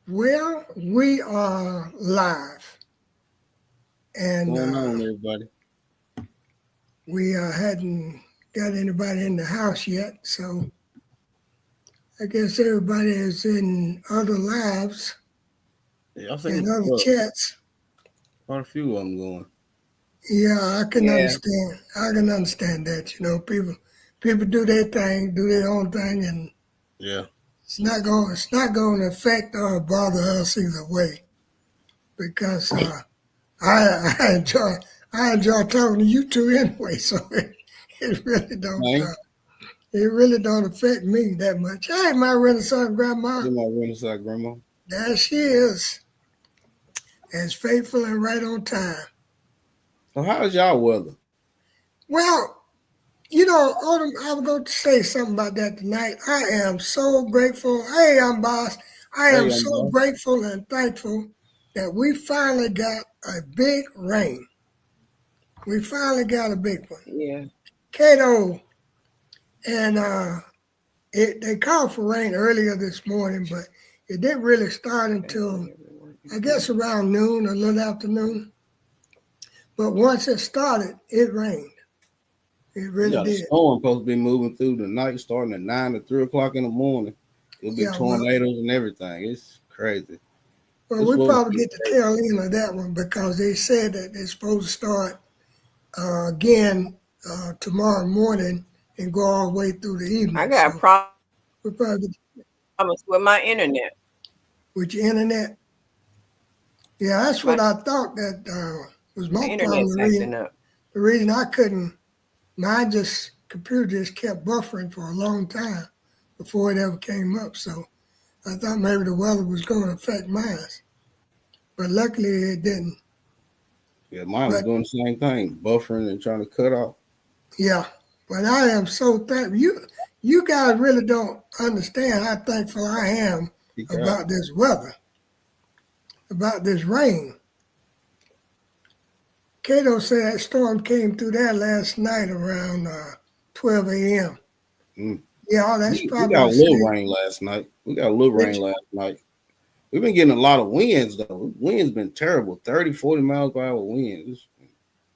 Well, we are live, and Going on, everybody? we hadn't got anybody in the house yet. So I guess everybody is in other lives Yeah, I and seen other chats. quite a few of them going. Yeah, I can Yeah. understand. I can understand that. People do their thing, do their own thing, and Yeah, it's not going to affect or bother us either way because I enjoy I enjoy talking to you two anyway. So it really don't. man. It really don't affect me that much. Hey, my Renaissance grandma, Get my Renaissance grandma. there she is, as faithful and right on time. So how's y'all weather? Well, Autumn, I was going to say something about that tonight. I am so grateful. Hey, I'm boss. I Hey, am young so boy. grateful and thankful that we finally got a big rain. We finally got a big one. Yeah. Cato, and they called for rain earlier this morning, but it didn't really start until I guess around noon, a little afternoon. But once it started, it rained. It We really got a did. storm supposed to be moving through the night, starting at 9 to 3 o'clock in the morning. It'll be Yeah, well, tornadoes and everything. It's crazy. well, It's we supposed to probably be get the crazy. tail end of that one because they said that it's supposed to start again tomorrow morning and go all the way through the I evening. got So problems we probably get with my internet. with your internet. Yeah, that's what My I thought that was my problem. internet's acting up. The reason I couldn't, mine just computer just kept buffering for a long time before it ever came up. So I thought maybe the weather was going to affect mine, but luckily it didn't. Yeah, mine was But doing the same thing, buffering and trying to cut off. yeah, but I am so thankful. You guys really don't understand how thankful I am He got about this weather, about this rain. Cato said that storm came through there last night around 12 a.m. mm. Yeah, that's We probably got the a little same. rain last night. We got a little rain Which last night. We've been getting a lot of winds though. Winds been terrible. 30, 40 miles per hour winds.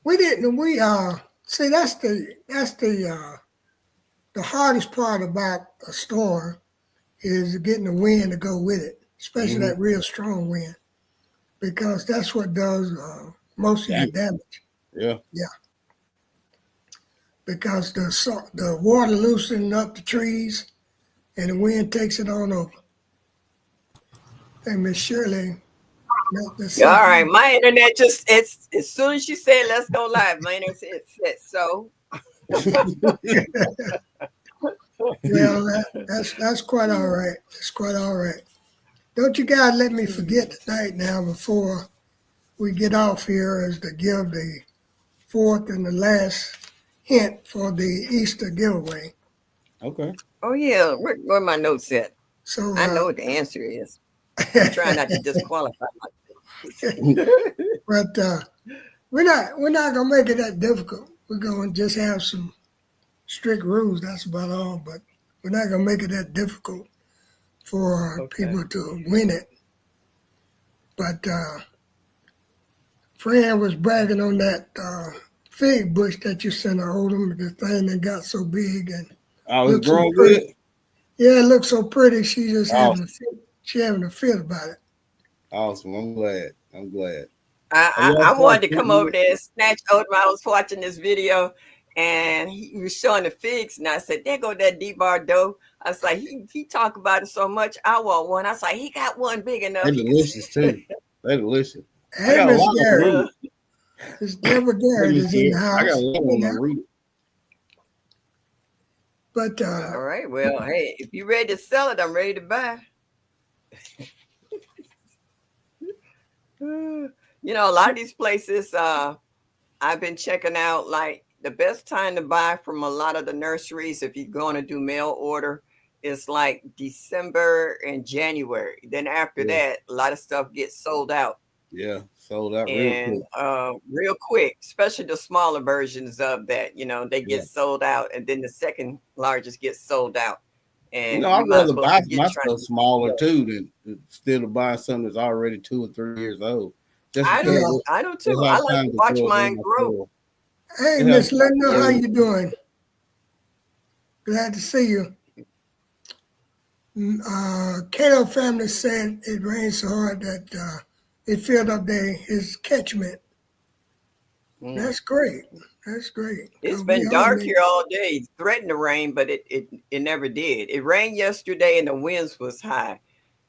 we didn't. We see the hardest part about a storm is getting the wind to go with it, especially Mm-hmm. that real strong wind, because that's what does most of your Damn. damage. Yeah. Yeah, because the water loosening up the trees and the wind takes it on over. Hey, Miss Shirley, the Yeah, all right. something. My internet just it's as soon as she said let's go live, my internet said so. Well, that's quite all right. That's quite all right. Don't you guys let me forget tonight now before we get off here is to give the fourth and the last hint for the Easter giveaway. Okay. Oh yeah, where my notes at? So, I know what the answer is. I'm trying not to disqualify myself. but we're not gonna make it that difficult. We're gonna just have some strict rules. That's about all. But we're not gonna make it that difficult for Okay. people to win it. But Fran was bragging on that fig bush that you sent her, Odom, the thing that got so big and Oh, it's looked so growing pretty. good. Yeah, it looked so pretty. She just having a Awesome. fit. She having a fit about it. Awesome. I'm glad. I'm glad. I, Have y'all I wanted started to come planting over yet? there and snatch Odom. I was watching this video and he was showing the figs, and I said, "There go that D Bardo." I was like, he talk about it so much. I want one. I was like, he got one big They're enough. He could. delicious too. They're delicious. I Hey, got a Miss lot of them Garrett, rooted. Miss Deborah Hey, Garrett Miss is in the Garrett. I got a house. lot of You them know, rooted. but All right. Well, hey, if you're ready to sell it, I'm ready to buy. A lot of these places I've been checking out, like the best time to buy from a lot of the nurseries, if you're going to do mail order, is like December and January. Then after Yeah. that, a lot of stuff gets sold out Yeah. Sold out real and quick. real quick, especially the smaller versions of that, they Yeah. get sold out, and then the second largest gets sold out. And I'd you might as rather well buy forget my trying stuff to. smaller too than still to buy something that's already 2 or 3 years old. Just I because do. Yeah. I do too. it's I our like to time to watch throw it in mine my grow. store. Hey, It has Miss Linda, how Yeah. you doing? Glad to see you. Cato family said it rained so hard that it filled up his catchment. Mm. That's great. That's great. It's We been all dark need. here all day. It threatened to rain, but it never did. It rained yesterday and the winds was high,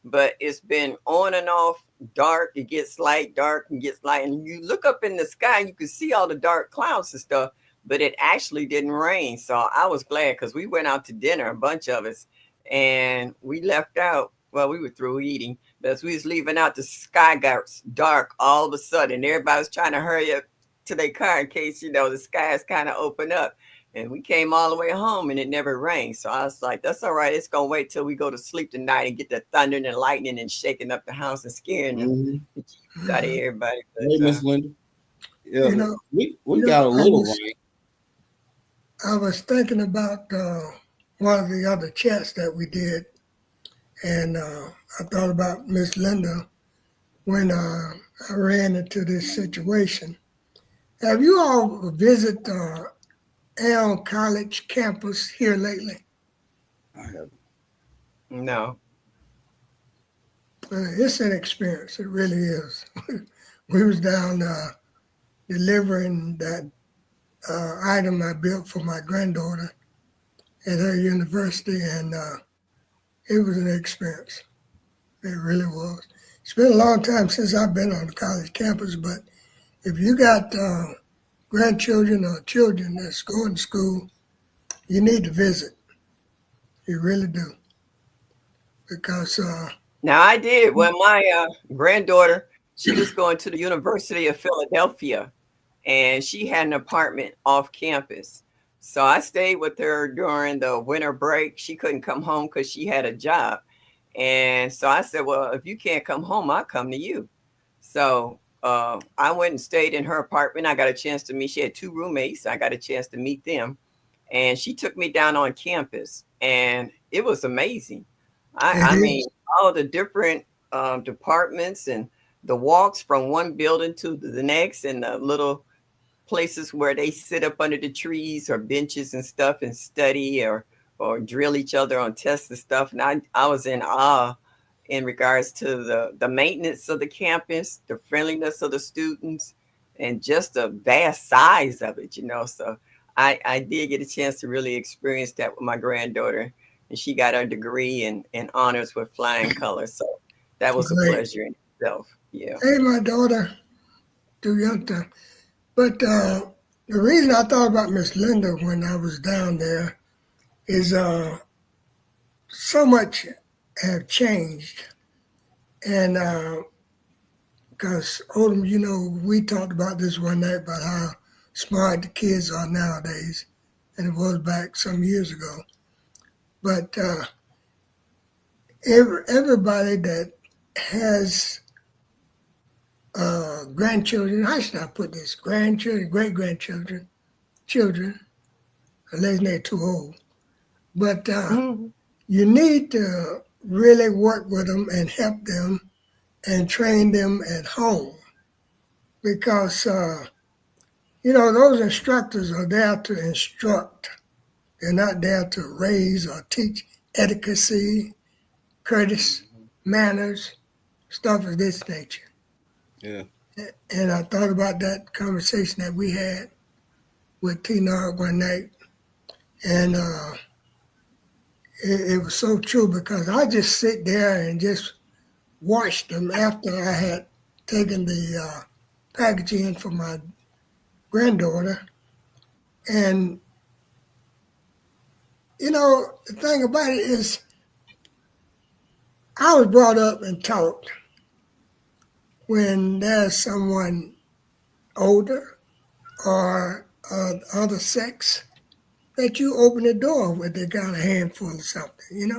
but it's been on and off dark. It gets light, dark, and gets light. And you look up in the sky, you can see all the dark clouds and stuff, but it actually didn't rain. So I was glad because we went out to dinner, a bunch of us, and we left out. Well, we were through eating, but as we was leaving out, the sky got dark all of a sudden. Everybody was trying to hurry up to their car in case, the skies kind of open up. And we came all the way home and it never rained. So I was like, that's all right. It's going to wait till we go to sleep tonight and get the thunder and the lightning and shaking up the house and scaring Mm-hmm. the Jesus out of everybody. Hey, But Miss Linda. Yeah, You know, we got a little rain. I was thinking about one of the other chats that we did, and I thought about Miss Linda when I ran into this situation. Have you all visited Elm College campus here lately? I have. no. It's an experience. It really is. We was down delivering that item I built for my granddaughter at her university, and it was an experience. It really was. It's been a long time since I've been on the college campus, but if you got grandchildren or children that's going to school, you need to visit. You really do. Because, Now I did when my granddaughter, she was going to the University of Philadelphia and she had an apartment off campus. So I stayed with her during the winter break. She couldn't come home because she had a job. And so I said, well, if you can't come home, I'll come to you. So I went and stayed in her apartment. I got a chance to meet, she had 2 roommates. I got a chance to meet them. And she took me down on campus and it was amazing. I it mean, is. all the different departments and the walks from one building to the next and the little places where they sit up under the trees or benches and stuff and study or drill each other on tests and stuff. And I was in awe in regards to the maintenance of the campus, the friendliness of the students, and just the vast size of it. So I did get a chance to really experience that with my granddaughter. And she got her degree in honors with flying colors. So that was a Great. pleasure in itself. Yeah. Hey, my daughter, too young to. But the reason I thought about Miss Linda when I was down there is so much have changed. And because Odom, we talked about this one night about how smart the kids are nowadays, and it was back some years ago. But everybody that has grandchildren, how should I put this? Grandchildren, great grandchildren, children, unless they're too old. But Mhm. you need to really work with them and help them and train them at home because, those instructors are there to instruct. They're not there to raise or teach etiquette, courtesy, manners, stuff of this nature. Yeah. And I thought about that conversation that we had with T-Nard one night, and it was so true because I just sit there and just watch them after I had taken the package in for my granddaughter. And, the thing about it is I was brought up and taught when there's someone older or other sex that you open the door when they got a handful of something,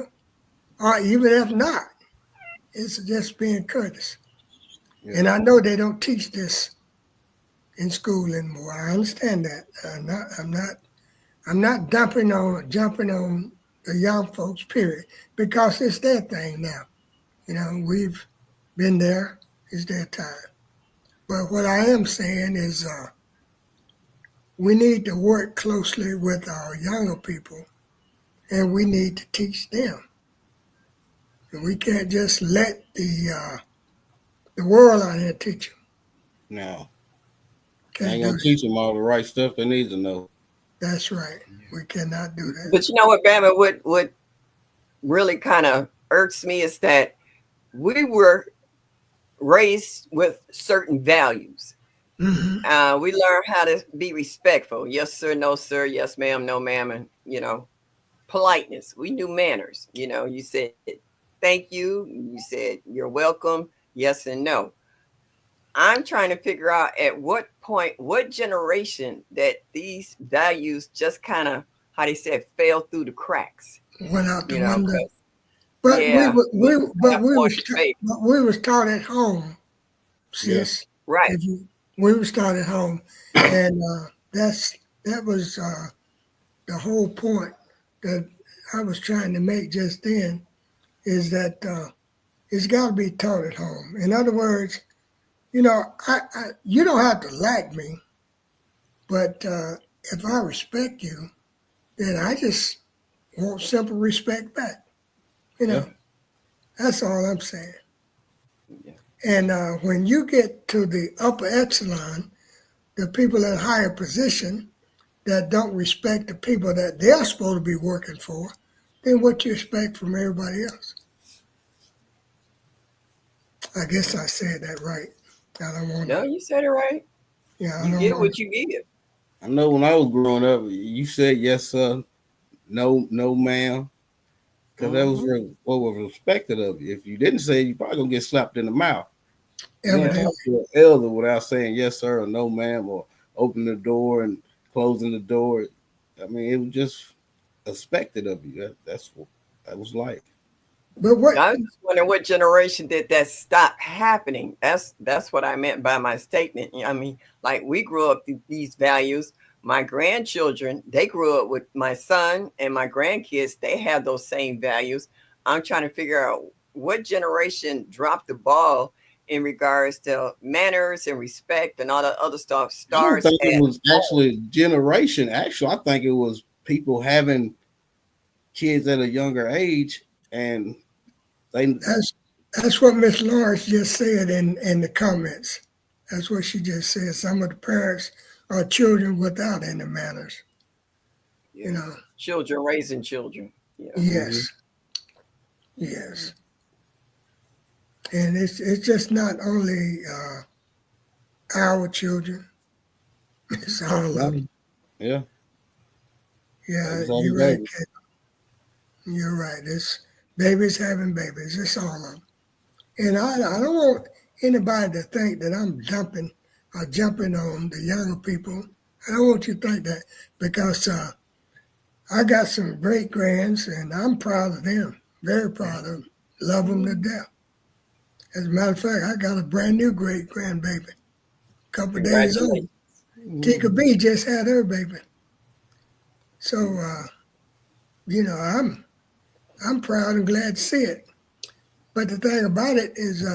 or even if not, it's just being courteous. Yeah. And I know they don't teach this in school anymore. I understand that. I'm not jumping on the the young folks, period, because it's their thing now. You know, we've been there. It's their time. But what I am saying is we need to work closely with our younger people, and we need to teach them. And we can't just let the world out here teach them. No, I Can't ain't do gonna that. teach them all the right stuff they need to know. That's right. We cannot do that. But you know what, Bama, what really kind of irks me is that we were raised with certain values. Mm-hmm. We learn how to be respectful. Yes, sir. No, sir. Yes, ma'am. No, ma'am. And, politeness. We knew manners. You said thank you. You said you're welcome. Yes and no. I'm trying to figure out at what point, what generation that these values just kind of, how they said, fell through the cracks. Went out the window. 'Cause, But yeah, we wanted to say, was taught at home, sis. right. We was taught at home, and that was the whole point that I was trying to make just then, is that it's got to be taught at home. In other words, you don't have to like me, but if I respect you, then I just want simple respect back. Yeah. That's all I'm saying. Yeah. And when you get to the upper echelon, the people in higher position that don't respect the people that they're supposed to be working for, then what you expect from everybody else? I guess I said that right. I don't want No, to. you said it right. Yeah, I You don't get want. what you give. I know when I was growing up, you said yes, sir, no, no, ma'am, because that was what was respected of you. If you didn't say it, you probably gonna get slapped in the mouth. You don't Evidently. talk to an elder without saying yes, sir, or no, ma'am, or opening the door and closing the door. I mean, it was just expected of you. That was life. But what? I was just wondering what generation did that stop happening. That's what I meant by my statement. I mean, like we grew up these values. My grandchildren, they grew up with my son and my grandkids. They have those same values. I'm trying to figure out what generation dropped the ball in regards to manners and respect and all the other stuff. I don't Starts think it at was actually a generation. Actually, I think it was people having kids at a younger age, and they That's what Miss Lawrence just said in the comments. That's what she just said. Some of the parents are children without any manners. You know. children raising children. Yeah. Yes. Yes. And it's just not only our children. It's all of them. yeah, Yeah, it's all you're right, baby. Kate. You're right. It's babies having babies. It's all of them. And I don't want anybody to think that I'm jumping on the younger people. I don't want you to think that, because I got some great grands and I'm proud of them. Very proud of them. Love them to death. As a matter of fact, I got a brand new great grandbaby, a couple of days old. Tika B just had her baby. So, I'm proud and glad to see it. But the thing about it is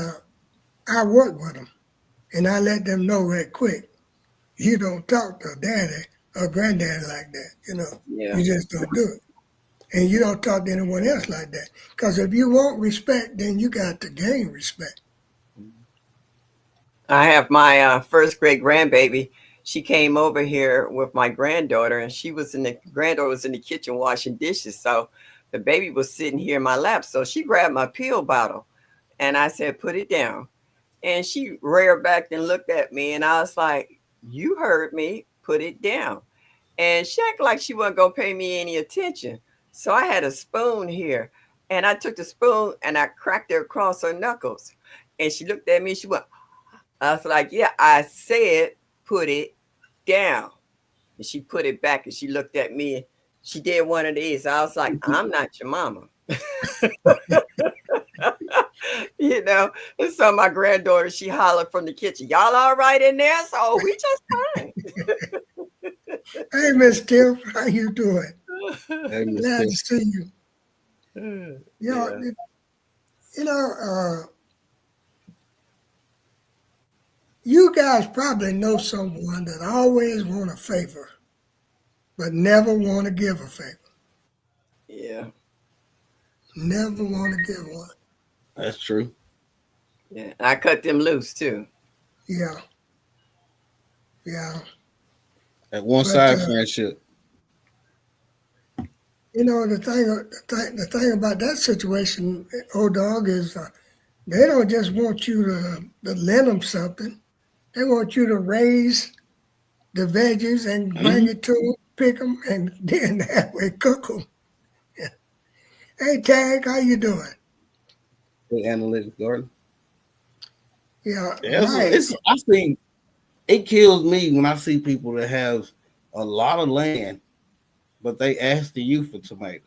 I work with them and I let them know right quick. You don't talk to daddy or granddaddy like that, Yeah. You just don't do it. And you don't talk to anyone else like that. Because if you want respect, then you got to gain respect. I have my first great grandbaby. She came over here with my granddaughter, and granddaughter was in the kitchen washing dishes. So the baby was sitting here in my lap. So she grabbed my pill bottle, and I said, "Put it down." And she reared back and looked at me, and I was like, "You heard me. Put it down." And she acted like she wasn't gonna pay me any attention. So I had a spoon here, and I took the spoon and I cracked it across her knuckles. And she looked at me. She went. I was like, "Yeah, I said put it down." And she put it back and she looked at me. She did one of these. I was like, "I'm not your mama." And so my granddaughter, she hollered from the kitchen, "Y'all all right in there?" So we just fine. Hey, Miss Tiff, how you doing? Hey, Miss Glad Tiff. to see you. You Yeah. know, you know, you guys probably know someone that always want a favor, but never want to give a favor. Yeah. Never want to give one. That's true. Yeah. I cut them loose too. Yeah, yeah. That one But side friendship. you know, the thing about that situation, old dog, is they don't just want you to lend them something. They want you to raise the veggies and bring Mm-hmm. it to them, pick them, and then that way cook them. Hey, Tag, how you doing? The analytics garden. Yeah, Yeah, Mike. I see. It kills me when I see people that have a lot of land, but they ask the youth for tomatoes.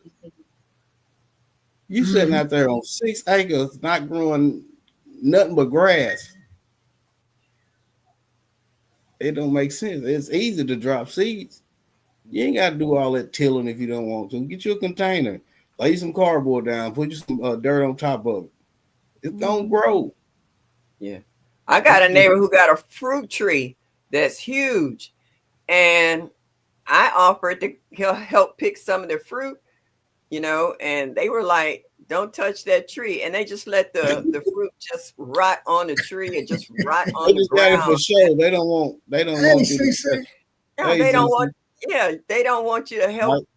You sitting Mhm. out there on 6 acres, not growing nothing but grass. It don't make sense. It's easy to drop seeds. You ain't got to do all that tilling if you don't want to. Get you a container, lay some cardboard down, put you some dirt on top of it. It's gonna grow. Yeah. I got a neighbor who got a fruit tree that's huge, and I offered to help pick some of the fruit, and they were like, "Don't touch that tree," and they just let the fruit just rot on the tree and just rot They on the just got it for ground. show. They don't want. They don't Hey, want you to touch. CC. Yeah, Hey, they don't Cece. want. Yeah, they don't want you to Right. help.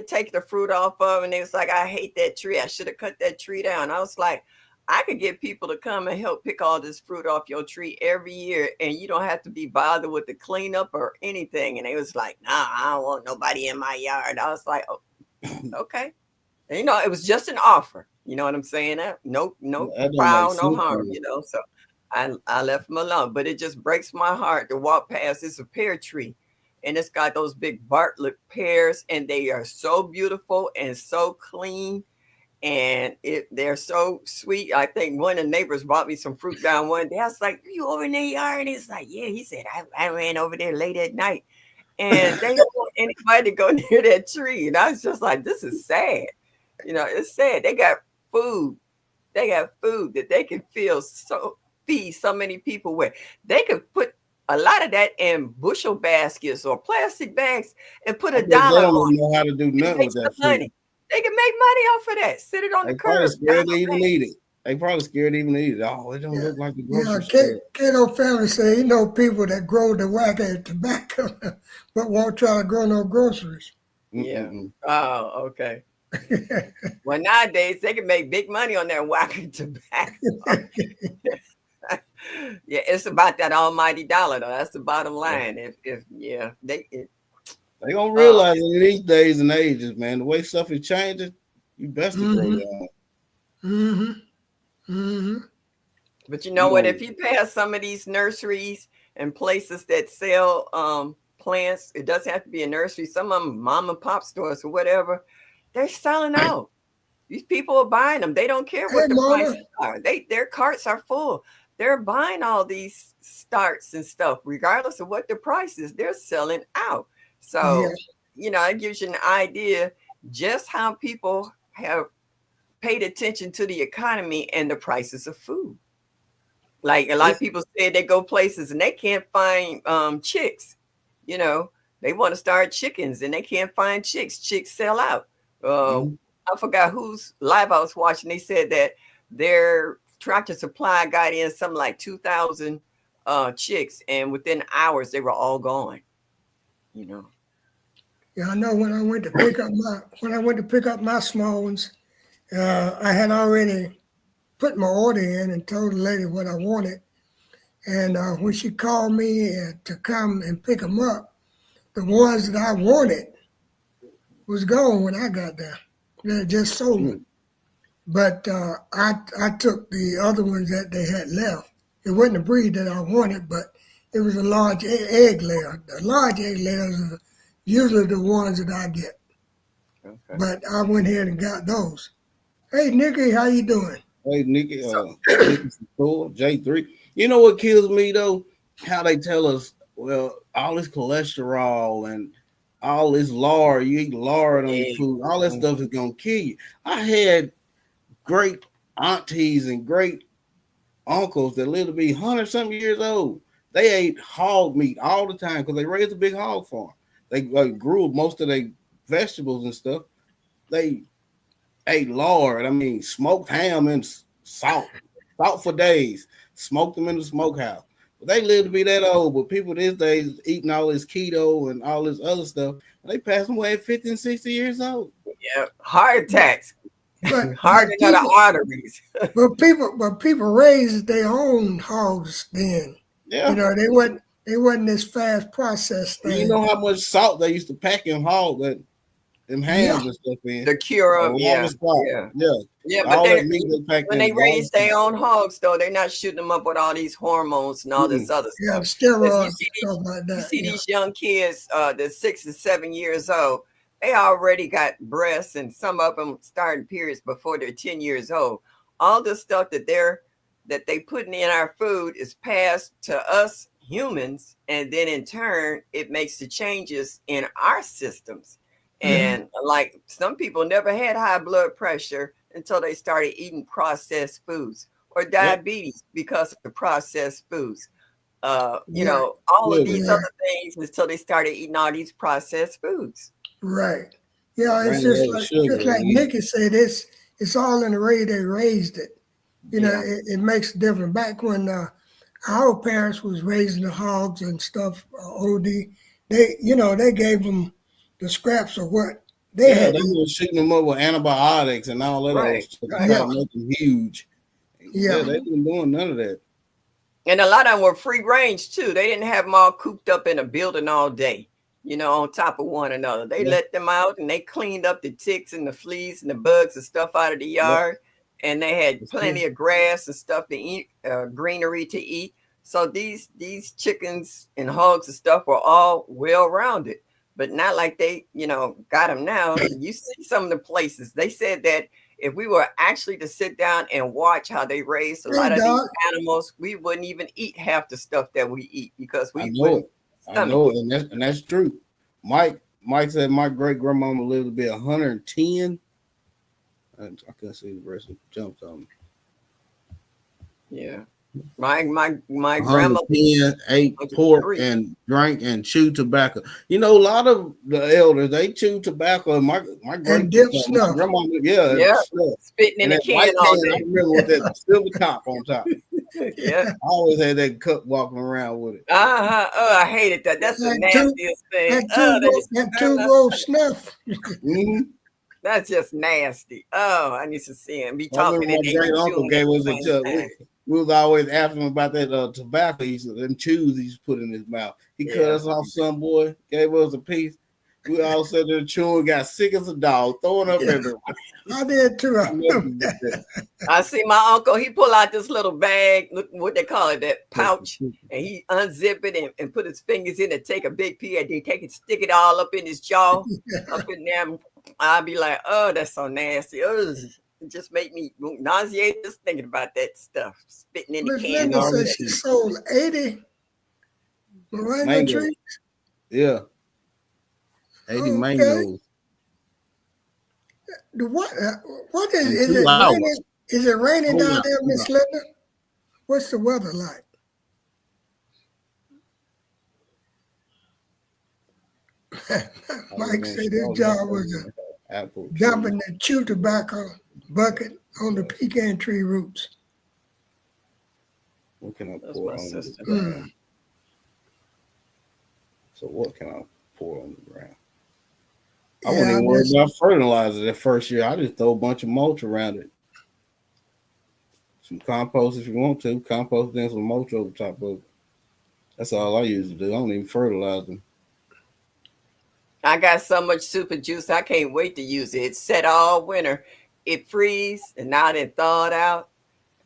Take the fruit off of. And they was like, "I hate that tree. I should have cut that tree down." I was like, I could get people to come and help pick all this fruit off your tree every year, and you don't have to be bothered with the cleanup or anything. And they was like, "Nah, I don't want nobody in my yard." I was like, "Oh, okay." And, it was just an offer. You know what I'm saying? No That don't make foul, no sense to harm. me. So I left them alone. But it just breaks my heart to walk past. It's a pear tree, and it's got those big Bartlett pears, and they are so beautiful and so clean, and they're so sweet. I think one of the neighbors brought me some fruit down one day. I was like, "You over in their yard?" And he's like, "Yeah." He said, I ran over there late at night, and they don't want anybody to go near that tree. And I was just like, "This is sad." It's sad. They got food. They got food that they can feed so many people with. They could put a lot of that in bushel baskets or plastic bags and put I a bet they dollar don't on even know how to do it and nothing make with that some fruit. money. They can make money off of that. Sit it on the They probably curb. scared to Dollar even bags. eat it. They probably scared to even eat it. Oh, it don't Yeah, look like the yeah. grocery store. Kato family say he know people that grow the whacker tobacco, but won't try to grow no groceries. Yeah. Mm-mm-mm. Oh, okay. Well, nowadays they can make big money on that whacking tobacco. Yeah, it's about that almighty dollar though. That's the bottom line. If yeah, They gonna uh realize in these days and ages, man, the way stuff is changing, you best to grow Mm-hmm. your own. Mm-hmm. Mm-hmm. but you You know what? gonna If you pass some of these nurseries and places that sell plants, it doesn't have to be a nursery. Some of them mom and pop stores or whatever, they're selling out. These people are buying them. They don't care Hey, what the Mona. prices are. Their carts are full. They're buying all these starts and stuff, regardless of what the price is. They're selling out. Yeah. So, it gives you an idea just how people have paid attention to the economy and the prices of food. Like a lot of it's, people say they go places and they can't find chicks. You know, they want to start chickens and they can't find chicks. Chicks sell out. Uh, mhm. I forgot whose live I was watching. They said that their Tractor Supply got in something like 2,000 chicks, and within hours they were all gone. You know. Yeah, I know when I went to pick up my small ones, I had already put my order in and told the lady what I wanted. And when she called me to come and pick them up, the ones that I wanted was gone when I got there. They had just sold them. Mm. But I took the other ones that they had left. It wasn't a breed that I wanted, but it was a large egg layer. The large egg layers are usually the ones that I get. Okay. But I went ahead and got those. Hey, Nikki, how you doing? Hey, Nikki, So Nikki Secor, J3. You know what kills me though? How they tell us, well, all this cholesterol and all this lard, you eat lard on your Yeah. food, all that stuff is gonna kill you. I had great aunties and great uncles that lived to be 100-something years old. They ate hog meat all the time because they raised a big hog farm. They grew most of their vegetables and stuff. They ate lard. I mean, smoked ham and salt for days. Smoked them in the smokehouse. But they lived to be that old. But people these days eating all this keto and all this other stuff, they pass away at 50 and 60 years old. Yeah, heart attacks, But hardening of the arteries. but people raised their own hogs then. Yeah. You know, they wasn't this fast processed thing. You know how much salt they used to pack in hog that them hams and stuff in. The cure of yeah. But when they raise their own hogs, though, they're not shooting them up with all these hormones and all this other stuff. Steroids, stuff like that. You see these young kids, they're 6 and 7 years old. They already got breasts, and some of them starting periods before they're 10 years old. All the stuff that they putting in our food is passed to us humans, and then in turn, it makes the changes in our systems. And like some people never had high blood pressure until they started eating processed foods, or diabetes because of the processed foods. You know, all of these other things until they started eating all these processed foods. Right. Yeah, it's just like Nikki said, it's all in the way they raised it. You know, it makes a difference. Back when our parents was raising the hogs and stuff, OD, they gave them the scraps of what they had. They were shooting them up with antibiotics and all that other stuff. Make them huge. Yeah, they didn't doing none of that. And a lot of them were free range too. They didn't have them all cooped up in a building all day, you know, on top of one another. They let them out and they cleaned up the ticks and the fleas and the bugs and stuff out of the yard. And they had plenty of grass and stuff to eat, greenery to eat. So these chickens and hogs and stuff were all well-rounded, but not like they, you know, got them now. You see some of the places. They said that if we were actually to sit down and watch how they raised a lot of these animals, we wouldn't even eat half the stuff that we eat because we wouldn't. I know it, and that's true. Mike said my great grandmama lived to be 110. I couldn't see the rest of the jumps on me. Yeah. My grandma ate pork and drank and chewed tobacco. You know, a lot of the elders, they chew tobacco. My great grandma, spitting in the can all day. I remember with that silver top on top. Yeah, I always had that cup walking around with it. Oh, I hated that. That's the nastiest thing. That two-roll snuff. That's just nasty. Oh, I need to see him. Be talking. My great uncle gave us a cup. We was always asking him about that tobacco and chews he used to put in his mouth. He cut us off, some boy, gave us a piece. We all sat there chewing, got sick as a dog, throwing up everywhere. I did too. I see my uncle, he pull out this little bag, look what they call it, that pouch, and he unzip it and put his fingers in and take a big pee, and he take it, stick it all up in his jaw, up in there. I'll be like, oh, that's so nasty. Ugh. It just make me nauseated just thinking about that stuff. Spitting in the can. Linda said she sold 80 moringa trees. Yeah. 80 mangoes. What is it raining? Is it raining down there, Miss Linda? What's the weather like? Mike said his job was dumping the chew tobacco bucket on the pecan tree roots. What can I pour on the ground? So what can I pour on the ground? I wouldn't even worry about fertilizer that first year. I just throw a bunch of mulch around it. Some compost if you want to. Compost, then some mulch over top of it. That's all I usually do. I don't even fertilize them. I got so much super juice, I can't wait to use it. It's set all winter. It freeze, and now it thawed out.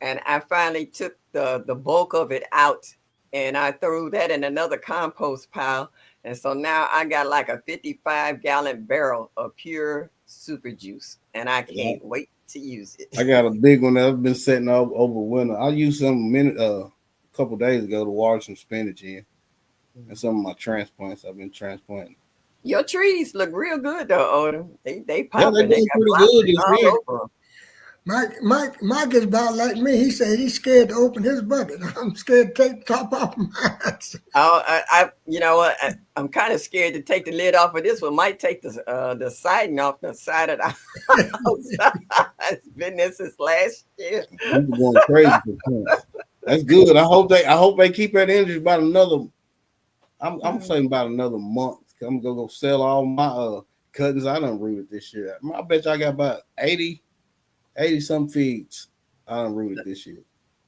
And I finally took the bulk of it out, and I threw that in another compost pile. And so now I got like a 55-gallon barrel of pure super juice, and I can't wait to use it. I got a big one that I've been setting up over winter. I used some a couple days ago to water some spinach in, and some of my transplants I've been transplanting. Your trees look real good though, Odom. They Yeah, they're popping. They doing got pretty good blossoms this year. all over 'em. Mike is about like me. He said he's scared to open his bucket. I'm scared to take the top off mine. You know what? I'm kind of scared to take the lid off of this one. Might take the siding off the side of the house. It's been there since last year. People going crazy for plants. That's good. I hope they keep that energy about another. I'm saying about another month. I'm gonna go sell all my cuttings I done rooted this year. I bet you I got about 80 some figs I done rooted this year.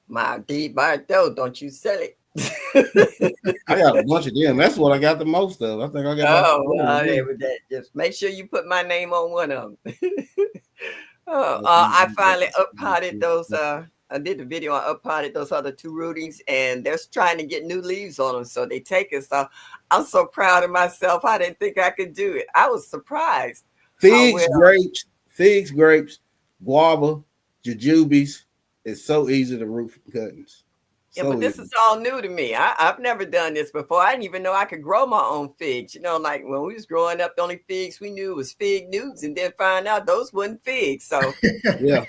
My deed by though, don't you sell it. I got a bunch of them. That's what I got the most of. I think I got about Oh, 40 of well, them. with that, just make sure you put my name on one of them. I finally uppotted those. I did the video. I uppotted those other two rootings, and they're trying to get new leaves on them, so they take it. So I'm so proud of myself. I didn't think I could do it. I was surprised. Figs, grapes, guava, jujubes. It's so easy to root from cuttings. Yeah, So but this easy. is all new to me. I've never done this before. I didn't even know I could grow my own figs. You know, like when we was growing up, the only figs we knew was fig Newtons, and then find out those wasn't figs. So Yeah.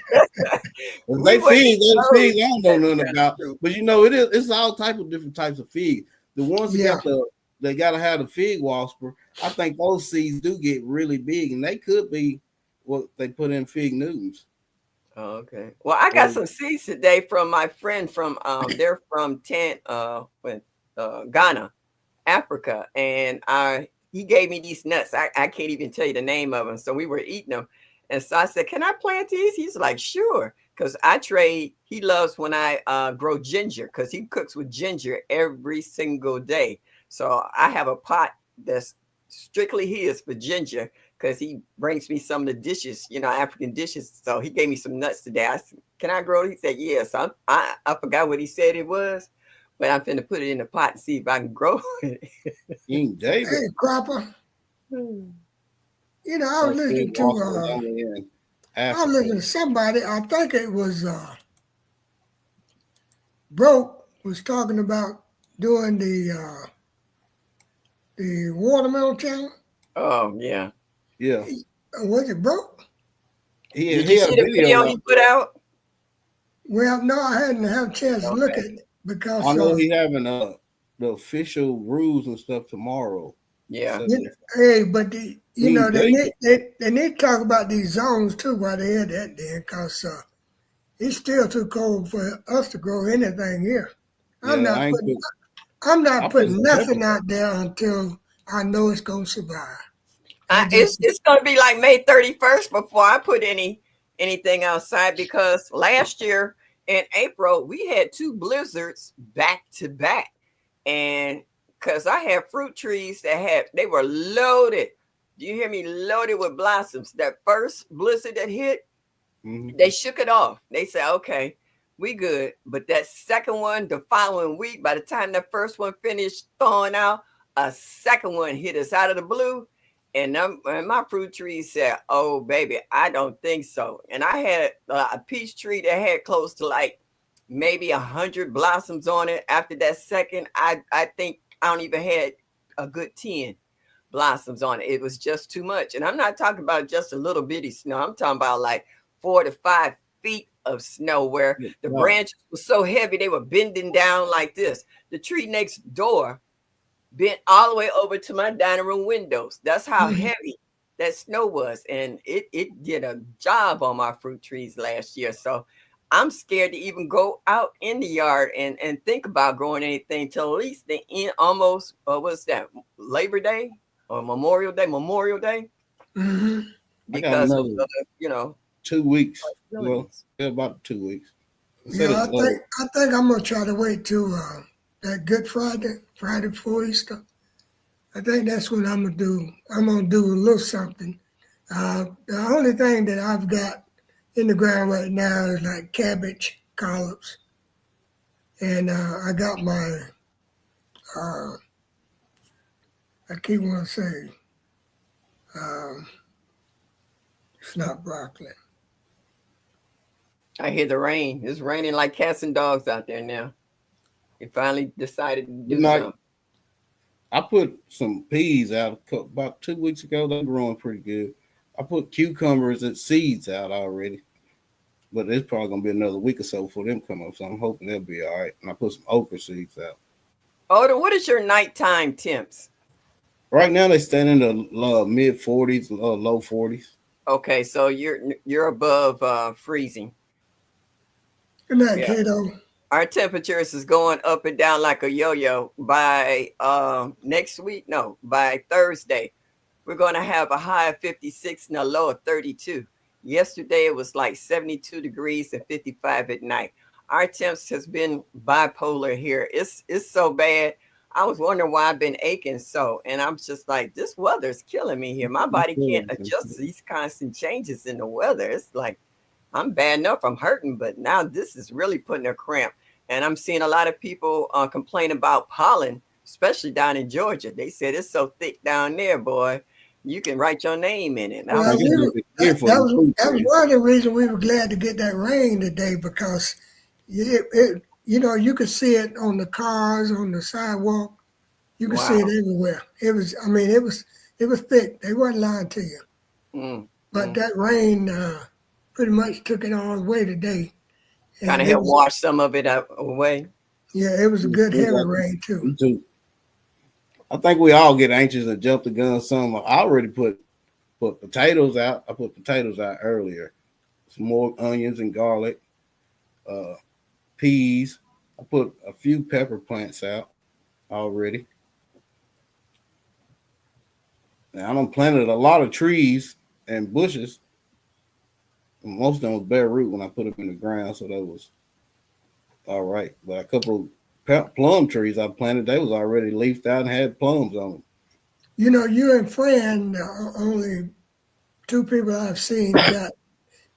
Well, we they wasn't figs, those figs I don't know exposed to nothing that about. fruit. But it's all type of different types of figs. The ones that Yeah. they gotta have the fig wasper. I think those seeds do get really big, and they could be what they put in fig Newtons. Oh, okay. Well, I got some seeds today from my friend from they're from Ghana, Africa, and he gave me these nuts. I can't even tell you the name of them. So we were eating them, and so I said, "Can I plant these?" He's like, "Sure," because I trade. He loves when I grow ginger because he cooks with ginger every single day. So I have a pot that's strictly his for ginger because he brings me some of the dishes, African dishes. So he gave me some nuts today. I said, "Can I grow it?" He said, "Yes." I forgot what he said it was, but I'm finna put it in the pot and see if I can grow it. King David. Hey, Cropper. I was listening to somebody. I think it was Broke was talking about doing the watermelon challenge. Oh yeah. Yeah. Was it Broke? Did you see the video he put out? Well, no, I hadn't had a chance to look at it because I know he's having the official rules and stuff tomorrow. Yeah. Hey, but they need to talk about these zones too while they had that there because it's still too cold for us to grow anything here. I'm not putting nothing out there until I know it's gonna survive. It's gonna be like May 31st before I put anything outside because last year in April we had 2 blizzards back to back, and because I had fruit trees they were loaded. Do you hear me? Loaded with blossoms. That first blizzard that hit, they shook it off. They said, "Okay, we good." But that second one, the following week, by the time the first one finished thawing out, a second one hit us out of the blue. And my fruit tree said, "Oh, baby, I don't think so." And I had a peach tree that had close to like maybe 100 blossoms on it. After that second, I think I don't even had a good 10 blossoms on it. It was just too much. And I'm not talking about just a little bitty snow. I'm talking about like 4 to 5 feet of snow where the branches were so heavy they were bending down like this. The tree next door bent all the way over to my dining room windows. That's how heavy that snow was. And it did a job on my fruit trees last year. So I'm scared to even go out in the yard and think about growing anything till at least the end, almost, what's that, Labor Day or Memorial Day? Mm-hmm. Because of 2 weeks. Well, about 2 weeks. Yeah, I think I'm gonna try to wait till that Good Friday before Easter. I think that's what I'm gonna do. I'm gonna do a little something. The only thing that I've got in the ground right now is like cabbage collards, and I got my I keep wanting to say it's not broccoli. I hear the rain. It's raining like cats and dogs out there now. He finally decided to do something. I put some peas out about 2 weeks ago. They're growing pretty good. I put cucumbers and seeds out already, but it's probably gonna be another week or so before them come up. So I'm hoping they'll be all right. And I put some okra seeds out. Oda, what is your nighttime temps? Right now they stand in the mid 40s, low 40s. Okay, so you're above freezing. Good night, Yeah. Kato. Our temperatures is going up and down like a yo-yo. By next week, no, by Thursday, we're going to have a high of 56 and a low of 32. Yesterday it was like 72 degrees and 55 at night. Our temps has been bipolar here. It's so bad. I was wondering why I've been aching so, and I'm just like, this weather is killing me here. My body can't adjust to these constant changes in the weather. It's like I'm bad enough, I'm hurting, but now this is really putting a cramp. And I'm seeing a lot of people complain about pollen, especially down in Georgia. They said it's so thick down there, boy. You can write your name in it. Well, that was one of the reasons we were glad to get that rain today, because you could see it on the cars, on the sidewalk. You could see it everywhere. It was thick. They weren't lying to you. But that rain pretty much took it all away today. Kind of helped wash some of it away. Yeah, it was a good heavy rain too. I think we all get anxious and jump the gun some. I already put potatoes out. I put potatoes out earlier. Some more onions and garlic, peas. I put a few pepper plants out already. Now I done planted a lot of trees and bushes. Most of them was bare root when I put them in the ground, so that was all right. But a couple of plum trees I planted, they was already leafed out and had plums on them. You know, you and Fran, only two people I've seen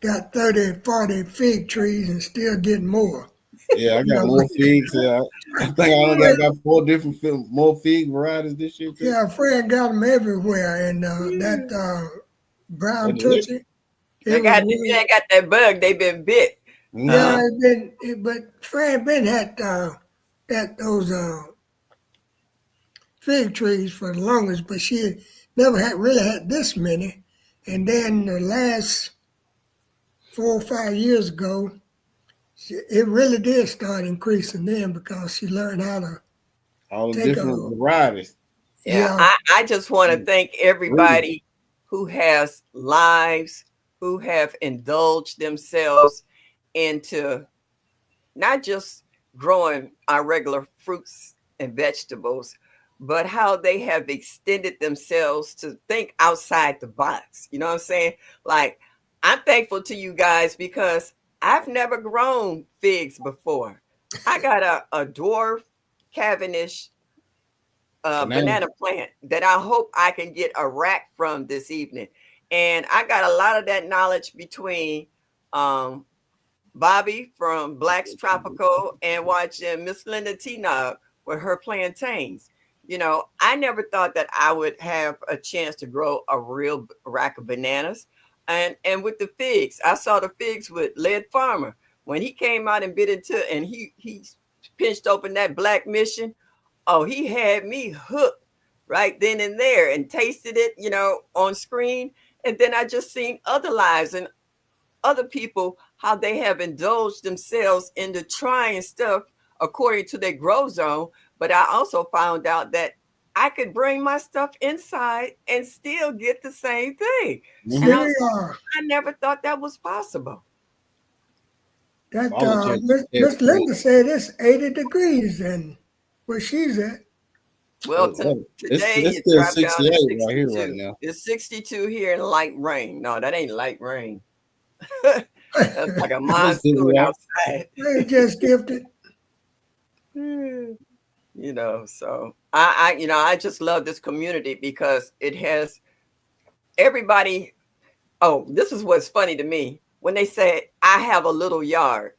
got 30, 40 fig trees and still getting more. Yeah, I got more figs. Yeah, I think I got 4 different more fig varieties this year too. Yeah, Fran got them everywhere, and that brown Tootsie. They got that bug. They've been bit. Yeah, but Fran Ben had those fig trees for the longest, but she never really had this many. And then the last 4 or 5 years ago, it really did start increasing then, because she learned how to all the different varieties. Yeah, I just want to thank everybody who has lives, who have indulged themselves into not just growing our regular fruits and vegetables, but how they have extended themselves to think outside the box. You know what I'm saying? Like, I'm thankful to you guys because I've never grown figs before. I got a dwarf Cavendish banana plant that I hope I can get a rack from this evening. And I got a lot of that knowledge between Bobby from Black's Tropical and watching Miss Linda T-Nog with her plantains. You know, I never thought that I would have a chance to grow a real rack of bananas. And with the figs, I saw the figs with Led Farmer. When he came out and bit into, and he pinched open that Black Mission, oh, he had me hooked right then and there, and tasted it, you know, on screen. And then I just seen other lives and other people, how they have indulged themselves into trying stuff according to their grow zone. But I also found out that I could bring my stuff inside and still get the same thing. And I never thought that was possible. That Miss Linda said it's 80 degrees and where she's at. Well, today it's still 68 right here right now. It's 62 here in light rain. No, that ain't light rain. That's like a monsoon outside. They just gifted. You know, so I just love this community because it has everybody. Oh, this is what's funny to me. When they say I have a little yard,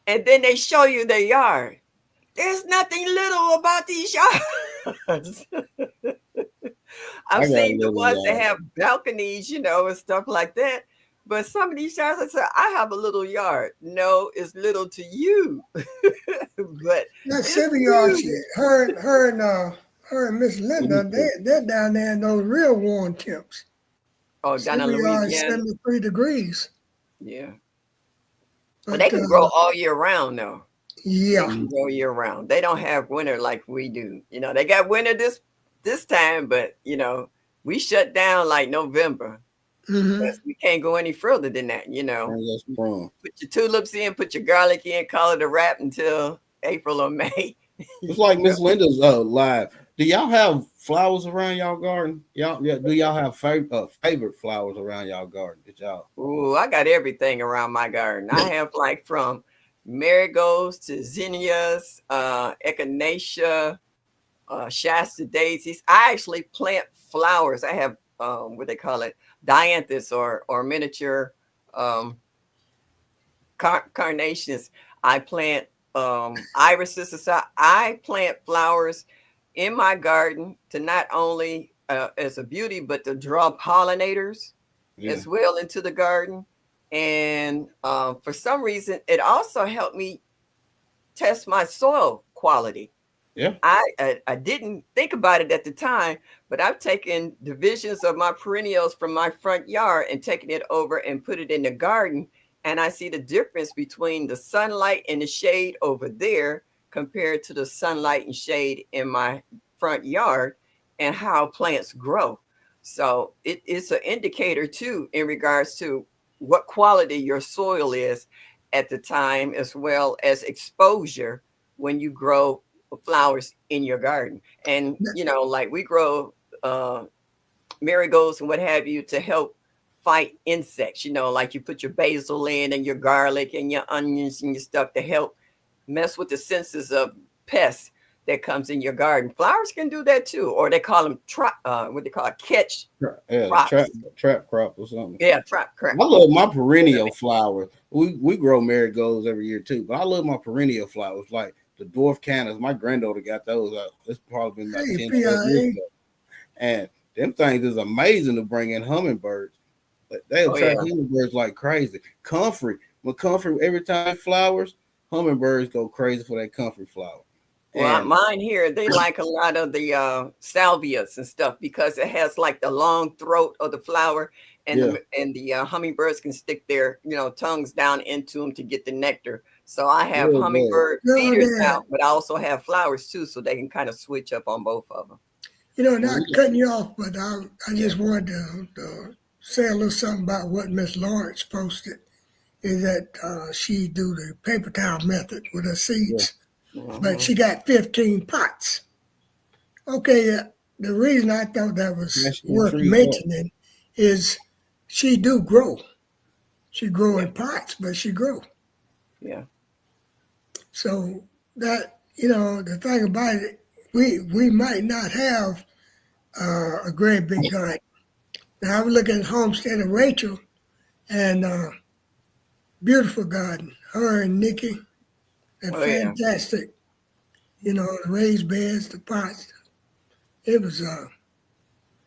and then they show you their yard. There's nothing little about these yards. I've seen the ones that have balconies, you know, and stuff like that. But some of these yards, I say, I have a little yard. No, it's little to you. But that Sylvia, her Her and Miss Linda, they're down there in those real warm temps. Oh, down in We are at Louisiana. 73 degrees. Yeah. But But they can grow all year round, though. They yeah, can grow year round. They don't have winter like we do. You know, they got winter this time, but you know, we shut down like November. hmm We can't go any further than that. You know, That's wrong. put your tulips in, put your garlic in, call it a wrap until April or May. It's like Miss Linda's live. Do y'all have flowers around y'all garden? Do y'all have favorite flowers around y'all garden? Did y'all? Ooh, I got everything around my garden. I have like from marigolds to zinnias, echinacea, Shasta daisies. I actually plant flowers. I have what they call it, dianthus or miniature carnations. I plant irises. So I plant flowers in my garden to not only as a beauty, but to draw pollinators as well into the garden. And for some reason, it also helped me test my soil quality. Yeah. I didn't think about it at the time, but I've taken divisions of my perennials from my front yard and taken it over and put it in the garden. And I see the difference between the sunlight and the shade over there compared to the sunlight and shade in my front yard and how plants grow. So it's an indicator too in regards to what quality your soil is at the time, as well as exposure when you grow flowers in your garden. And you know, like we grow marigolds and what have you to help fight insects, you know, like you put your basil in and your garlic and your onions and your stuff to help mess with the senses of pests that comes in your garden. Flowers can do that too, or they call them what they call catch trap crop or something. Yeah, trap crop. I love my perennial flowers. We grow marigolds every year too, but I love my perennial flowers like the dwarf cannas. My granddaughter got those. It's probably been about 10 years ago. And them things is amazing to bring in hummingbirds. They attract hummingbirds like crazy. Comfrey, when comfrey every time it flowers, hummingbirds go crazy for that comfrey flower. Well, mine here, they like a lot of the salvias and stuff because it has like the long throat of the flower, and the hummingbirds can stick their tongues down into them to get the nectar. So I have hummingbird feeders out, but I also have flowers too, so they can kind of switch up on both of them. Not cutting you off, but I just wanted to say a little something about what Miss Lawrence posted. Is that she do the paper towel method with her seeds. But she got 15 pots. Okay, the reason I thought that was worth mentioning is she do grow. She grow in pots, but she grow. Yeah. So that, the thing about it, we might not have a great big garden. Now I'm looking at Homestead of Rachel and beautiful garden. Her and Nikki. And fantastic, the raised beds, the pots. It was,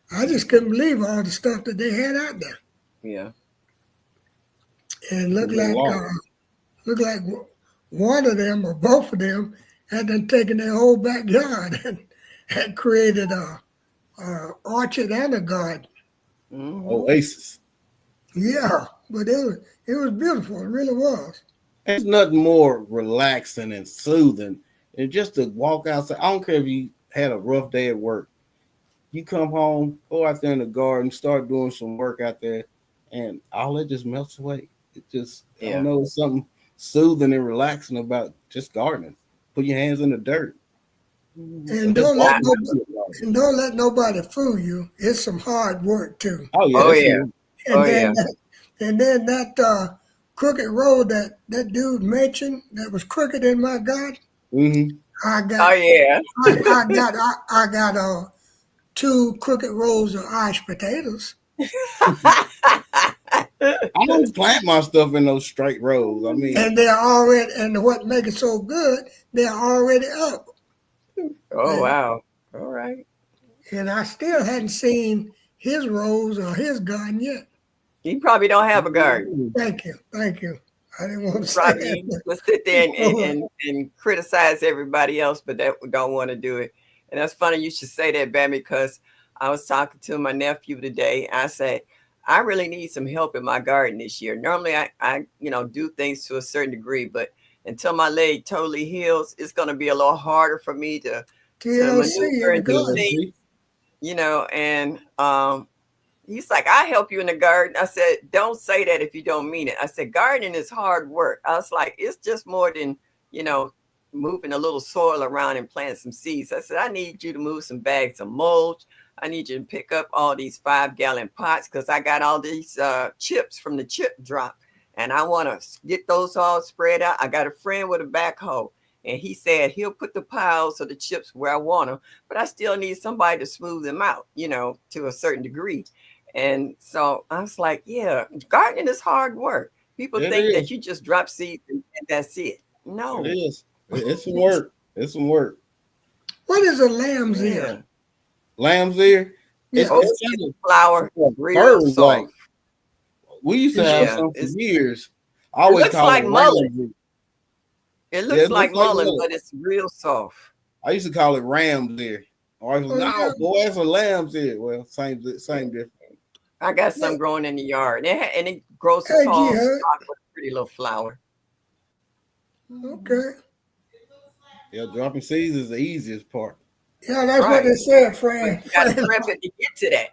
I just couldn't believe all the stuff that they had out there. Yeah. And looked like one of them or both of them had done taken their whole backyard and had created a orchard and a garden. Oasis. Yeah, but it was beautiful. It really was. There's nothing more relaxing and soothing than just to walk outside. I don't care if you had a rough day at work. You come home, go out there in the garden, start doing some work out there, and all it just melts away. It just, I don't know, there's something soothing and relaxing about just gardening. Put your hands in the dirt. And don't let nobody fool you. It's some hard work too. Oh yeah. And then that crooked road that dude mentioned that was crooked in my garden. Mm-hmm. I got 2 crooked rows of Irish potatoes. I don't plant my stuff in those straight rows. I mean, and they're already, and what makes it so good, they're already up. Wow! All right. And I still hadn't seen his rows or his garden yet. You probably don't have a garden. Thank you. I didn't want to say that. Let's sit there and criticize everybody else, but that don't want to do it. And that's funny you should say that, Bambi, because I was talking to my nephew today. I said, I really need some help in my garden this year. Normally I do things to a certain degree, but until my leg totally heals, it's going to be a little harder for me to TLC maneuver in the and do garden. things, and he's like, I help you in the garden. I said, don't say that if you don't mean it. I said, gardening is hard work. I was like, it's just more than, moving a little soil around and planting some seeds. I said, I need you to move some bags of mulch. I need you to pick up all these 5-gallon pots because I got all these chips from the chip drop. And I want to get those all spread out. I got a friend with a backhoe. And he said he'll put the piles of the chips where I want them, but I still need somebody to smooth them out, to a certain degree. And so I was like, yeah, gardening is hard work. People think that you just drop seeds and that's it. No. It is. It's some work. It's some work. What is a lamb's ear? Lamb's ear? Yeah. It's flour. Real soft. We used to have some for years. I It always looks call like it mullet. ram's ear. It looks like mullet, but it's real soft. I used to call it ram's ear. Or I was no, boy, that's a lamb's ear. Well, same difference. I got some growing in the yard, and it grows a tall stalk with a pretty little flower. Okay. Yeah, dropping seeds is the easiest part. Yeah, that's what they said, Fran. You got to prep it to get to that.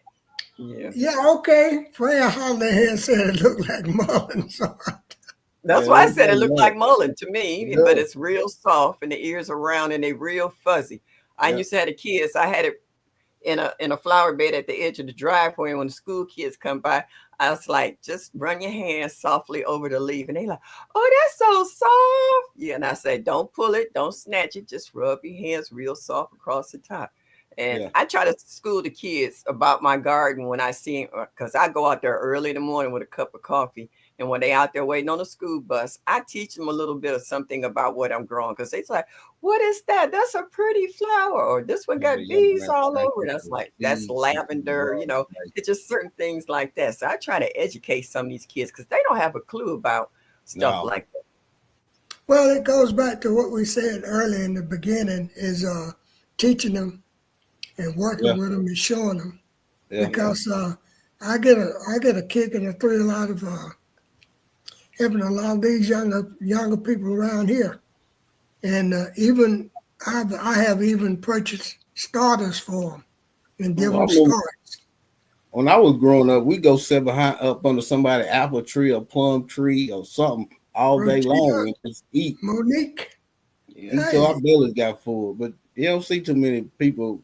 Yeah. Yeah, okay. Fran Holiday here said it looked like mullen. So that's why I said it looked like mullen to me, but it's real soft and the ears are round and they real fuzzy. I used to have the kids. I had it in a flower bed at the edge of the driveway. When the school kids come by, I was like, just run your hands softly over the leaf. And they like, oh, that's so soft. Yeah. And I say, don't pull it. Don't snatch it. Just rub your hands real soft across the top. And I try to school the kids about my garden when I see them, because I go out there early in the morning with a cup of coffee. And when they out there waiting on the school bus, I teach them a little bit of something about what I'm growing. Because they're like, what is that? That's a pretty flower. Or this one got bees all over it. I was like, that's lavender. It's just certain things like that. So I try to educate some of these kids because they don't have a clue about stuff like that. Well, it goes back to what we said earlier in the beginning is teaching them and working with them and showing them. Because I get a kick and a thrill out of helping a lot of these younger people around here. And even I have even purchased starters for them and give them starts. When I was growing up, we go sit behind up under somebody's apple tree or plum tree or something all day long and just eat. Monique. Until our bellies got full. But you don't see too many people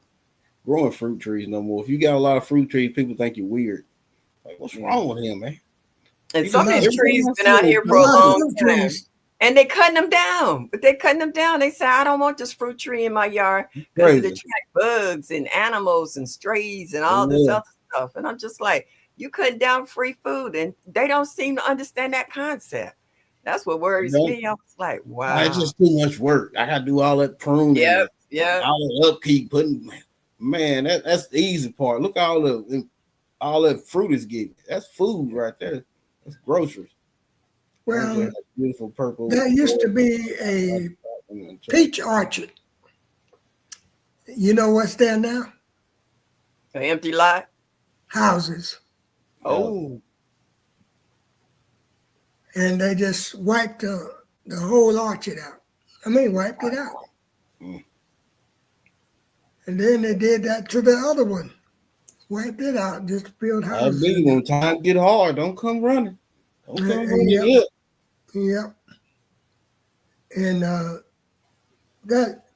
growing fruit trees no more. If you got a lot of fruit trees, people think you're weird. Like, what's wrong with him, man? And some of these trees been out here for a long time. And they cutting them down. But they cutting them down. They say, I don't want this fruit tree in my yard because it attract bugs and animals and strays and all this other stuff. And I'm just like, you cutting down free food. And they don't seem to understand that concept. That's what worries me. I was like, wow. It's just too much work. I got to do all that pruning. Yeah. All the upkeep, man, that's the easy part. Look all that fruit is getting. That's food right there. That's groceries. Well, beautiful purple. There used to be a peach orchard. You know what's there now? An empty lot? Houses. Oh. And they just wiped the whole orchard out. Wiped it out. And then they did that to the other one. Wiped it out, just to build houses. When time get hard, don't come running. Don't come running. Yep. And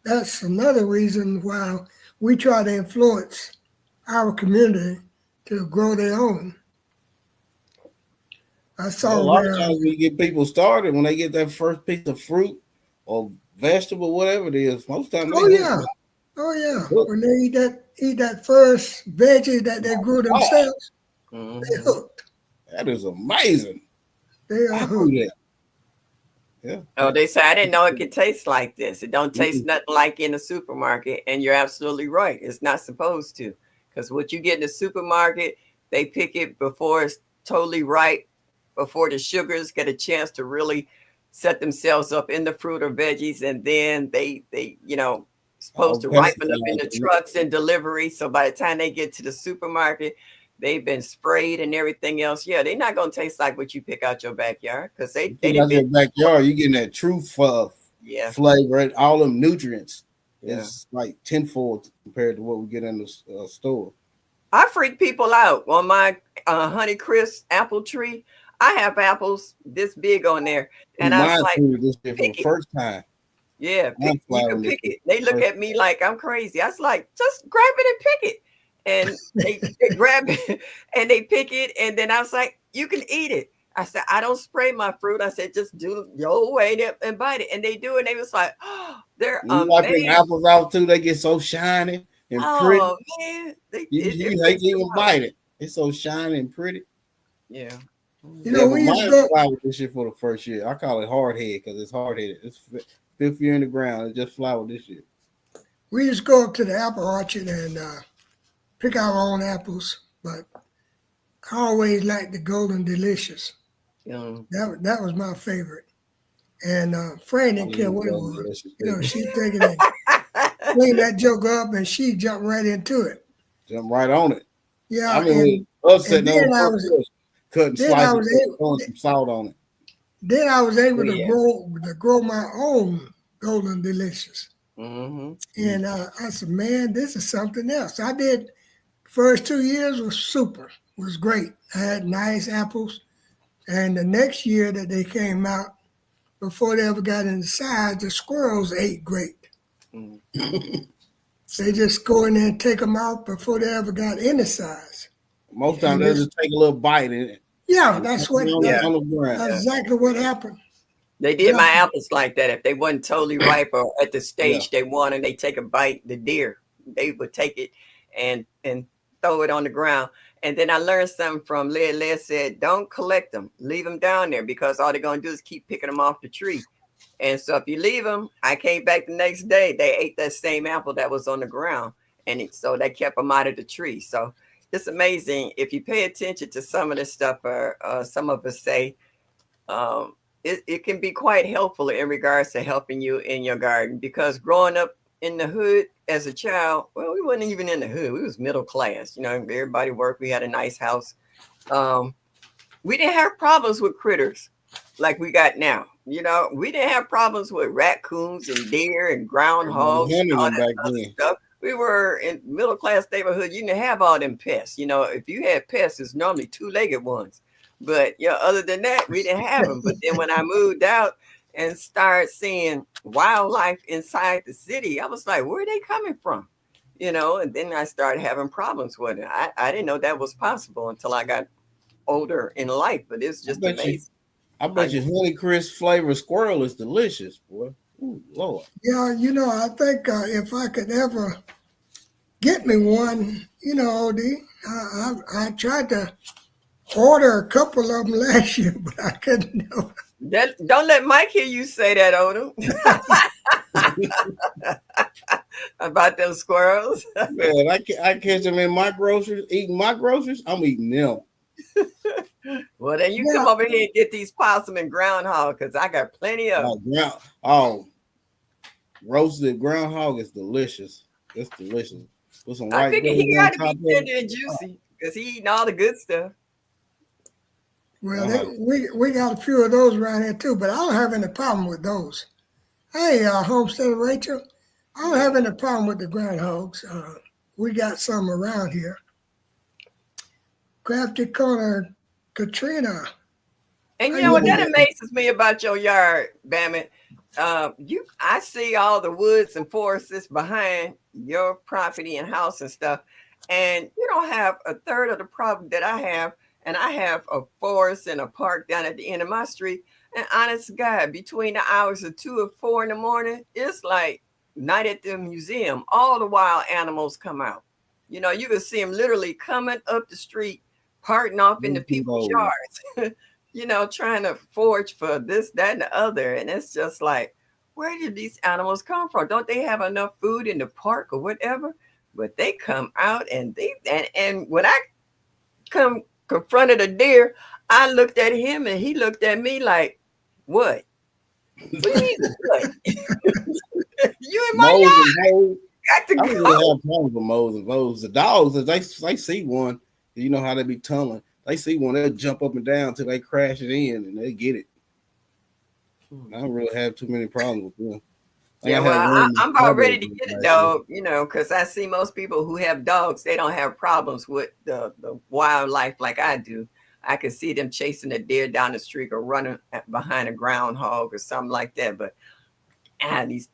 that's another reason why we try to influence our community to grow their own. I saw a lot of times we get people started when they get that first piece of fruit or vegetable, whatever it is. Most times, Oh yeah. When they eat that first veggie that they grew themselves, they hooked. That is amazing. They are hooked. Yeah. Oh, they say I didn't know it could taste like this. It don't taste nothing like in the supermarket, and you're absolutely right. It's not supposed to, because what you get in the supermarket, they pick it before it's totally ripe, before the sugars get a chance to really set themselves up in the fruit or veggies, and then they supposed to ripen up in the trucks and delivery. So by the time they get to the supermarket, they've been sprayed and everything else. Yeah, they're not gonna taste like what you pick out your backyard because they out your backyard. You getting that true flavor and all them nutrients. It's like tenfold compared to what we get in the store. I freak people out on my Honeycrisp apple tree. I have apples this big on there, and I was like, this for the first time. Yeah, you can pick it. They look at me like I'm crazy. I was like, just grab it and pick it. And they grab it and they pick it. And then I was like, you can eat it. I said, I don't spray my fruit. I said, just do your way and bite it. And they do. And they was like, oh, they're amazing. Apples out too. They get so shiny and pretty. Oh, man. You hate to even bite it. It's so shiny and pretty. Yeah. You know, we used to fly with this shit for the first year. I call it hard head because it's hard headed. It's 5th year in the ground. It just fly with this shit. We just go up to the apple orchard and pick our own apples, but I always liked the Golden Delicious. Yeah. That was my favorite. And Fran didn't care what it was. You know, she taking it, clean that joke up, and she jumped right into it. Jump right on it. Yeah. I mean, us sitting on cutting slices, throwing some salt on it. Then I was able to grow my own Golden Delicious. Mm-hmm. And I said, man, this is something else. I did, first 2 years was super, was great. I had nice apples. And the next year that they came out, before they ever got in the size, the squirrels ate great. Mm-hmm. They just go in there and take them out before they ever got in the size. Most times they just take a little bite in it. Yeah, that's what. That's exactly what happened. They did my apples like that. If they wasn't totally ripe or at the stage they want, and they take a bite, the deer, they would take it and throw it on the ground. And then I learned something from Led. Led said, don't collect them, leave them down there because all they're gonna do is keep picking them off the tree. And so if you leave them, I came back the next day, they ate that same apple that was on the ground, and so that kept them out of the tree. So it's amazing if you pay attention to some of the stuff, some of us say, it can be quite helpful in regards to helping you in your garden, because growing up in the hood as a child, well, we weren't even in the hood. We was middle class, you know, everybody worked. We had a nice house. We didn't have problems with critters like we got now. You know, we didn't have problems with raccoons and deer and groundhogs and all that other stuff. We were in middle class neighborhood. You didn't have all them pests. You know, if you had pests, it's normally two-legged ones. But yeah, other than that, we didn't have them. But then when I moved out and started seeing wildlife inside the city, I was like, where are they coming from? You know, and then I started having problems with it. I didn't know that was possible until I got older in life, but it's just amazing. I bet you Honeycrisp flavor squirrel is delicious, boy. Ooh, Lord. Yeah, you know, I think if I could ever get me one, you know, I tried to order a couple of them last year, but I couldn't do it. Don't let Mike hear you say that, Odom. About those squirrels. Man, I catch them in my groceries, eating my groceries, I'm eating them. Well, then you come over here and get these possum and groundhog, because I got plenty of them. Roasted groundhog is delicious. It's delicious. With some I figure he got to be tender and juicy because he eating all the good stuff. Well, we got a few of those around here too, but I don't have any problem with those. Hey, Homestead Rachel, I don't have any problem with the groundhogs. We got some around here. Crafty Corner, Katrina. And you know what that amazes me about your yard, Bammit? I see all the woods and forests behind your property and house and stuff, and you don't have a third of the problem that I have. And I have a forest and a park down at the end of my street. And honest to God, between the hours of 2 or 4 in the morning, it's like night at the museum. All the wild animals come out. You know, you can see them literally coming up the street, parting off into people's yards, you know, trying to forage for this, that, and the other. And it's just like, where did these animals come from? Don't they have enough food in the park or whatever? But they come out and when I confronted a deer, I looked at him and he looked at me like, what? What do you mean, what? You in my yard? got to I don't go. really have problems with moles and voles. The dogs, if they see one, you know how they be tunneling. They see one, they'll jump up and down till they crash it in and they get it. I don't really have too many problems with them. Like Yeah, I have well, one I'm about ready to suburb get a last dog, because I see most people who have dogs, they don't have problems with the wildlife like I do. I can see them chasing a deer down the street or running behind a groundhog or something like that. But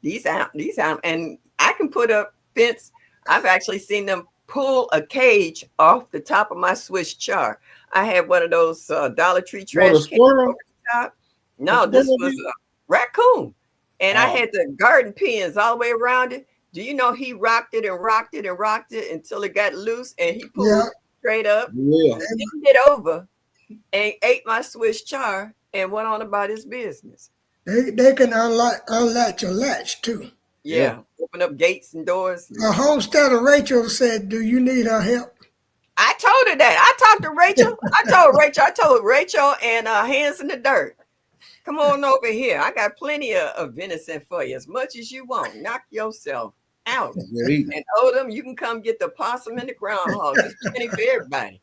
these out, and I can put up fence. I've actually seen them pull a cage off the top of my Swiss char. I had one of those Dollar Tree What, a trash cans squirrel? over the top. No, A this squirrel was did? a raccoon. And I Oh, had the garden pins all the way around it. Do you know he rocked it and rocked it and rocked it until it got loose and he pulled Yeah, straight up, yeah. leaned it over, and ate my Swiss char and went on about his business. they can unlatch a latch too. Yeah, open up gates and doors. A homesteader Rachel said, "Do you need her help?" I told her that. I talked to Rachel. I told Rachel and Hands in the Dirt. Come on over here. I got plenty of venison for you, as much as you want. Knock yourself out. Good eating. And Odom, you can come get the possum and the groundhog. There's plenty for everybody.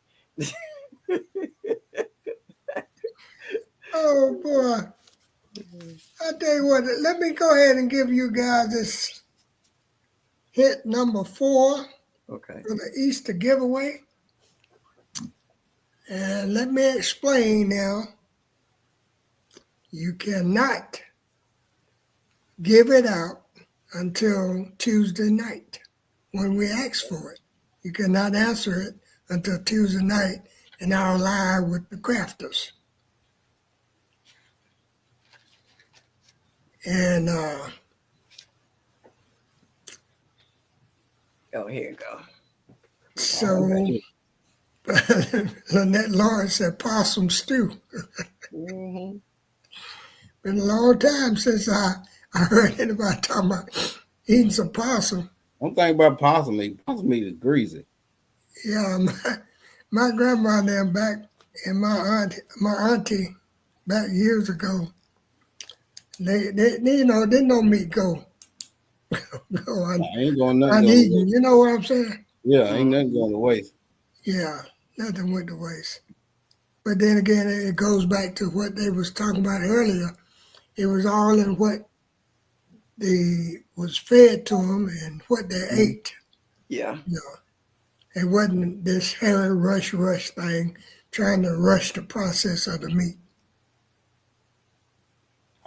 Oh boy! I tell you what. Let me go ahead and give you guys this hit number 4 Okay. for the Easter giveaway, and let me explain now. You cannot give it out until Tuesday night when we ask for it. You cannot answer it until Tuesday night in our live with the crafters. And Oh, here you go. so Lynette Lawrence said possum stew. Mm-hmm. Been a long time since I heard anybody talking about eating some possum. One thing about possum meat is greasy. Yeah, my grandma and them back and my auntie back years ago, they didn't know me go Ain't going nothing going to uneaten. waste. You know what I'm saying? Yeah, ain't nothing going to waste. Yeah, nothing went to waste. But then again, it goes back to what they was talking about earlier. It was all in what they was fed to them and what they ate. Yeah. You know, it wasn't this hurry, rush thing, trying to rush the process of the meat.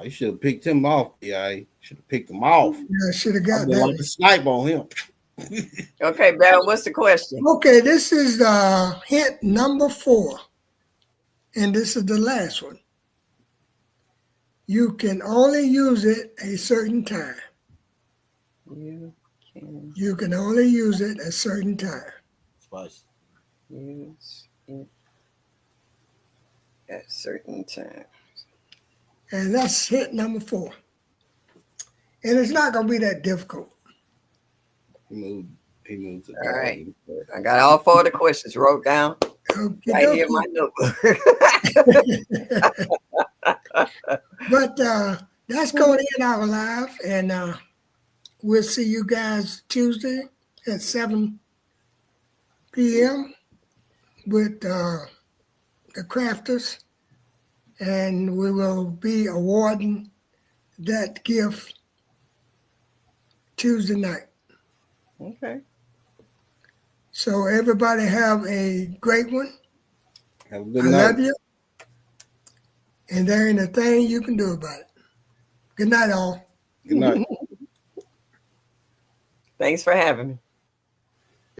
You should have picked him off, yeah. Should have picked him off. Yeah, I should have I'd got been like a that. snipe on him. Okay, Val, what's the question? Okay, this is hint number 4, and this is the last one. You can only use it a certain time. You can You can only use it a certain time. Spicy. use it at certain times. And that's hint number 4. And it's not going to be that difficult. He moved to All right. I got all 4 of the questions wrote down right here in my notebook. But that's going to end our live. And we'll see you guys Tuesday at 7 p.m. with the crafters. And we will be awarding that gift Tuesday night. Okay. So everybody have a great one. Have a good I night. love you. And there ain't a thing you can do about it. Good night, all. Good night. Thanks for having me.